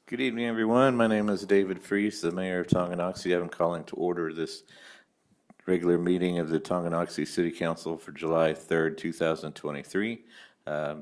Good evening, everyone. My name is David Freese, the mayor of Tonganoxie. I'm calling to order this regular meeting of the Tonganoxie City Council for July 3rd, 2023.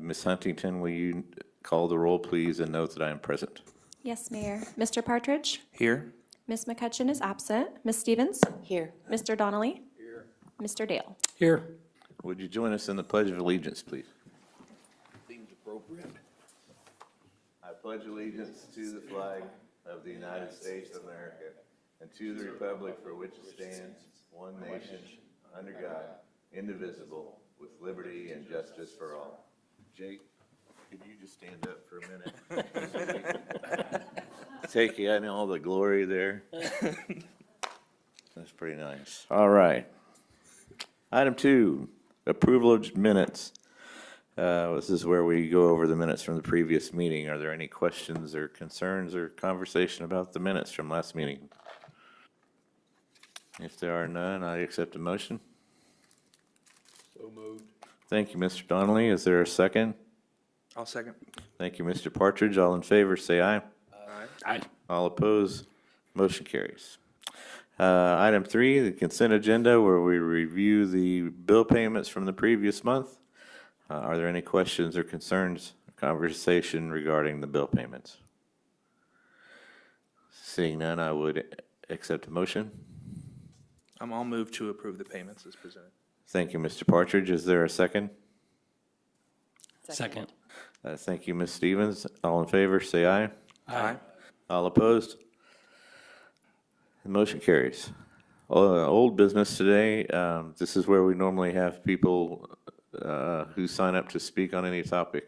Ms. Huntington, will you call the roll, please, and note that I am present? Yes, Mayor. Mr. Partridge? Here. Ms. McCutcheon is absent. Ms. Stevens? Here. Mr. Donnelly? Here. Mr. Dale? Here. Would you join us in the Pledge of Allegiance, please? Seems appropriate. I pledge allegiance to the flag of the United States of America and to the republic for which it stands, one nation, under God, indivisible, with liberty and justice for all. Jake, could you just stand up for a minute? Take you in all the glory there. That's pretty nice. All right. Item 2, approval of minutes. This is where we go over the minutes from the previous meeting. Are there any questions or concerns or conversation about the minutes from last meeting? If there are none, I accept a motion. So moved. Thank you, Mr. Donnelly. Is there a second? I'll second. Thank you, Mr. Partridge. All in favor, say aye. Aye. All opposed, motion carries. Item 3, the consent agenda, where we review the bill payments from the previous month. Are there any questions or concerns, or conversation regarding the bill payments? Seeing none, I would accept a motion. I'll move to approve the payments as presented. Thank you, Mr. Partridge. Is there a second? Second. Thank you, Ms. Stevens. All in favor, say aye. Aye. All opposed? The motion carries. Old business today. This is where we normally have people who sign up to speak on any topic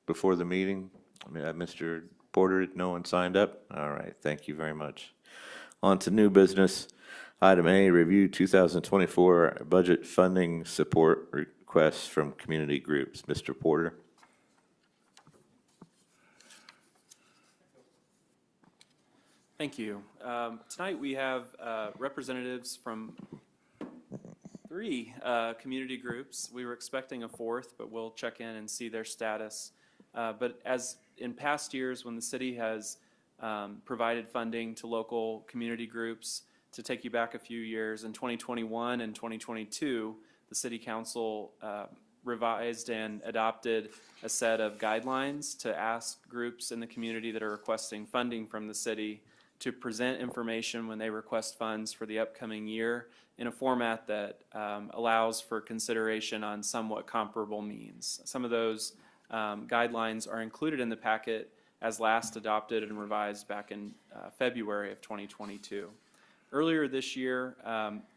before the meeting. Mr. Porter, no one signed up? All right, thank you very much. On to new business. Item A, review 2024 budget funding support requests from community groups. Mr. Porter. Thank you. Tonight we have representatives from 3 community groups. We were expecting a 4th, but we'll check in and see their status. But as in past years, when the city has provided funding to local community groups, to take you back a few years, in 2021 and 2022, the City Council revised and adopted a set of guidelines to ask groups in the community that are requesting funding from the city to present information when they request funds for the upcoming year in a format that allows for consideration on somewhat comparable means. Some of those guidelines are included in the packet as last adopted and revised back in February of 2022. Earlier this year,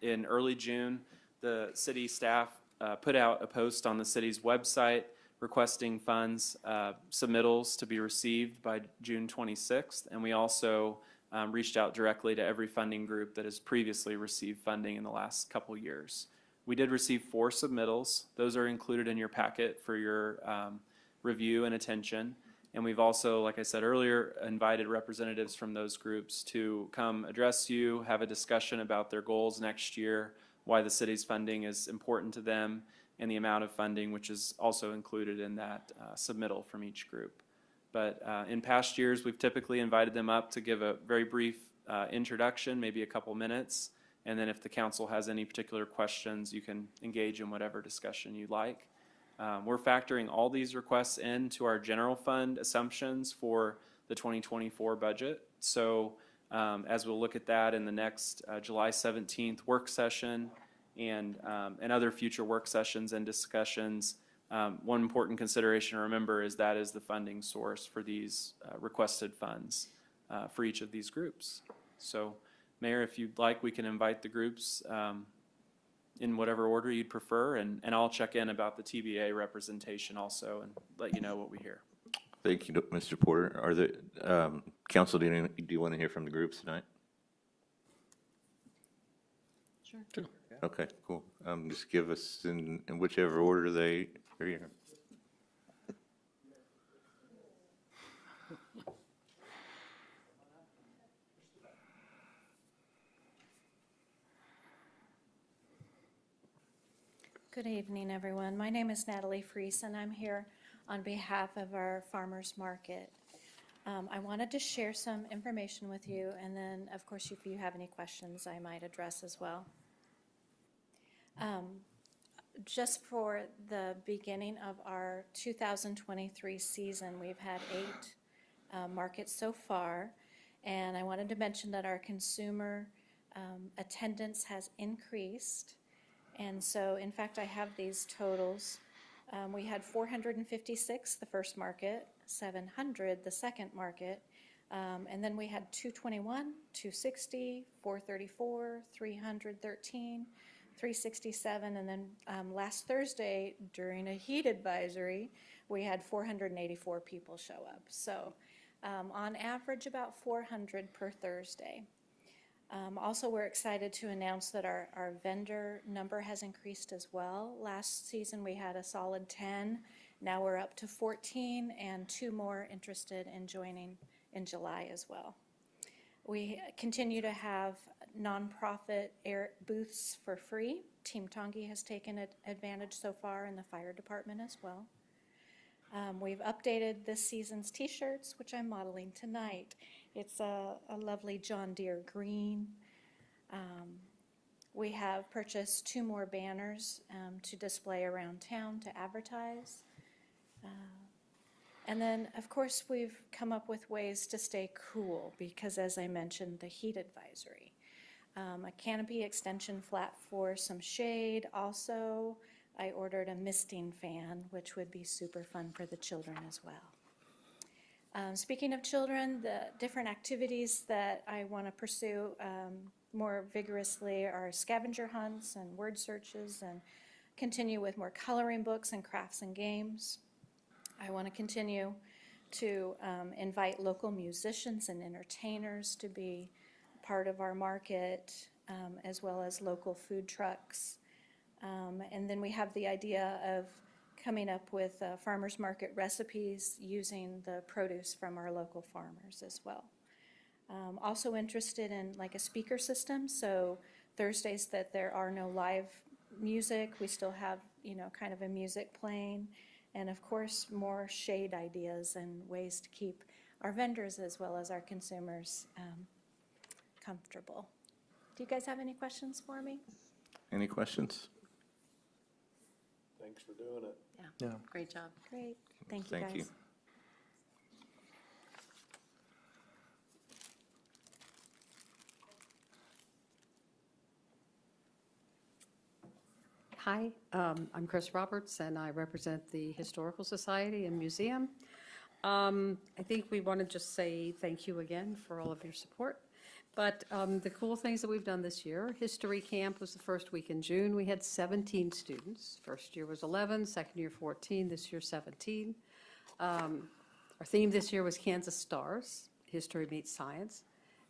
in early June, the city staff put out a post on the city's website requesting funds submittals to be received by June 26th, and we also reached out directly to every funding group that has previously received funding in the last couple years. We did receive 4 submittals. Those are included in your packet for your review and attention. And we've also, like I said earlier, invited representatives from those groups to come address you, have a discussion about their goals next year, why the city's funding is important to them, and the amount of funding which is also included in that submittal from each group. But in past years, we've typically invited them up to give a very brief introduction, maybe a couple minutes, and then if the council has any particular questions, you can engage in whatever discussion you'd like. We're factoring all these requests into our general fund assumptions for the 2024 budget. So as we'll look at that in the next July 17th work session and other future work sessions and discussions, one important consideration to remember is that is the funding source for these requested funds for each of these groups. So, Mayor, if you'd like, we can invite the groups in whatever order you'd prefer, and I'll check in about the TBA representation also and let you know what we hear. Thank you, Mr. Porter. Are the council, do you want to hear from the groups tonight? Sure. Okay, cool. Just give us in whichever order they are here. Good evening, everyone. My name is Natalie Freese, and I'm here on behalf of our farmers market. I wanted to share some information with you, and then, of course, if you have any questions, I might address as well. Just for the beginning of our 2023 season, we've had 8 markets so far, and I wanted to mention that our consumer attendance has increased. And so, in fact, I have these totals. We had 456 the first market, 700 the second market, and then we had 221, 260, 434, 313, 367, and then last Thursday during a heat advisory, we had 484 people show up. So on average, about 400 per Thursday. Also, we're excited to announce that our vendor number has increased as well. Last season, we had a solid 10. Now we're up to 14, and 2 more interested in joining in July as well. We continue to have nonprofit air booths for free. Team Tongi has taken advantage so far, in the fire department as well. We've updated this season's t-shirts, which I'm modeling tonight. It's a lovely John Deere green. We have purchased 2 more banners to display around town to advertise. And then, of course, we've come up with ways to stay cool because, as I mentioned, the heat advisory. A canopy extension flat for some shade. Also, I ordered a misting fan, which would be super fun for the children as well. Speaking of children, the different activities that I want to pursue more vigorously are scavenger hunts and word searches, and continue with more coloring books and crafts and games. I want to continue to invite local musicians and entertainers to be part of our market, as well as local food trucks. And then we have the idea of coming up with farmers market recipes using the produce from our local farmers as well. Also interested in like a speaker system, so Thursdays that there are no live music, we still have, kind of a music playing. And of course, more shade ideas and ways to keep our vendors as well as our consumers comfortable. Do you guys have any questions for me? Any questions? Thanks for doing it. Yeah. Great job. Great. Thank you, guys. Thank you. Hi, I'm Chris Roberts, and I represent the Historical Society and Museum. I think we want to just say thank you again for all of your support. But the cool things that we've done this year, History Camp was the first week in June. We had 17 students. First year was 11, second year 14, this year 17. Our theme this year was Kansas Stars, History Meets Science.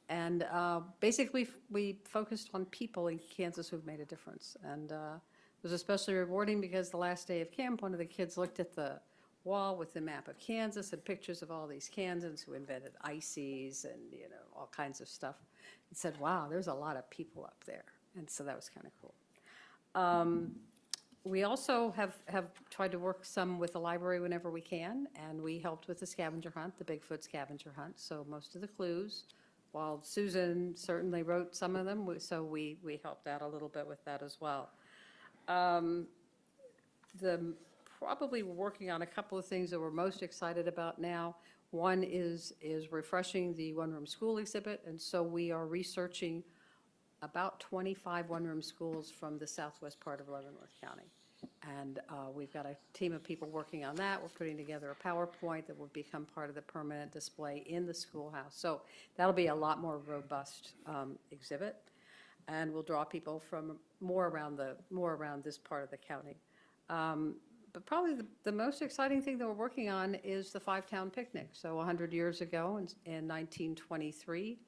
And basically, we focused on people in Kansas who've made a difference. And it was especially rewarding because the last day of camp, one of the kids looked at the wall with the map of Kansas and pictures of all these Kansans who invented ices and, all kinds of stuff, and said, wow, there's a lot of people up there. And so that was kind of cool. We also have tried to work some with the library whenever we can, and we helped with the scavenger hunt, the Bigfoot scavenger hunt. So most of the clues, while Susan certainly wrote some of them, so we helped out a little bit with that as well. Probably we're working on a couple of things that we're most excited about now. One is refreshing the one-room school exhibit, and so we are researching about 25 one-room schools from the southwest part of Leavenworth County. And we've got a team of people working on that. We're putting together a PowerPoint that will become part of the permanent display in the schoolhouse. So that'll be a lot more robust exhibit, and we'll draw people from more around this part of the county. But probably the most exciting thing that we're working on is the Five-Town Picnic. So 100 years ago, in 1923,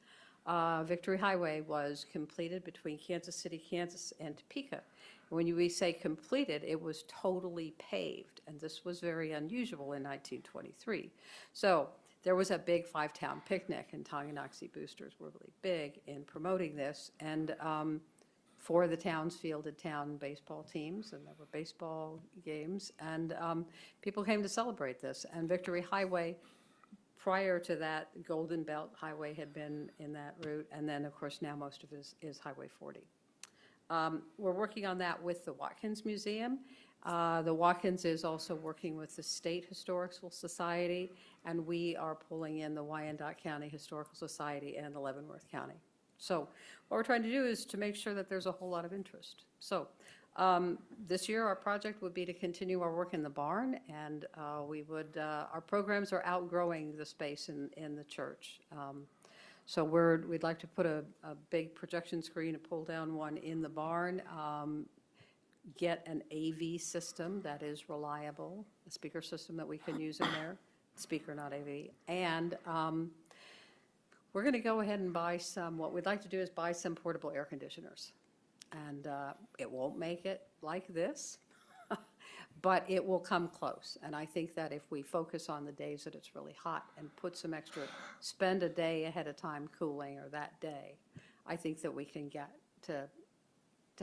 Victory Highway was completed between Kansas City, Kansas, and Topeka. When we say completed, it was totally paved, and this was very unusual in 1923. So there was a big Five-Town Picnic, and Tonganoxie boosters were really big in promoting this. And for the town's fielded town baseball teams, and there were baseball games, and people came to celebrate this. And Victory Highway Prior to that, Golden Belt Highway had been in that route, and then, of course, now most of it is Highway 40. We're working on that with the Watkins Museum. The Watkins is also working with the State Historical Society, and we are pulling in the Wyandotte County Historical Society and the Leavenworth County. So what we're trying to do is to make sure that there's a whole lot of interest. So this year, our project would be to continue our work in the barn, and our programs are outgrowing the space in the church. So we'd like to put a big projection screen, a pull-down one in the barn, get an AV system that is reliable, a speaker system that we can use in there, speaker, not AV, and we're going to go ahead and what we'd like to do is buy some portable air conditioners. And it won't make it like this, but it will come close. And I think that if we focus on the days that it's really hot and spend a day ahead of time cooling or that day, I think that we can get to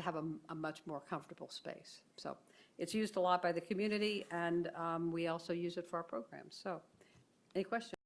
have a much more comfortable space. So it's used a lot by the community, and we also use it for our programs. So any questions?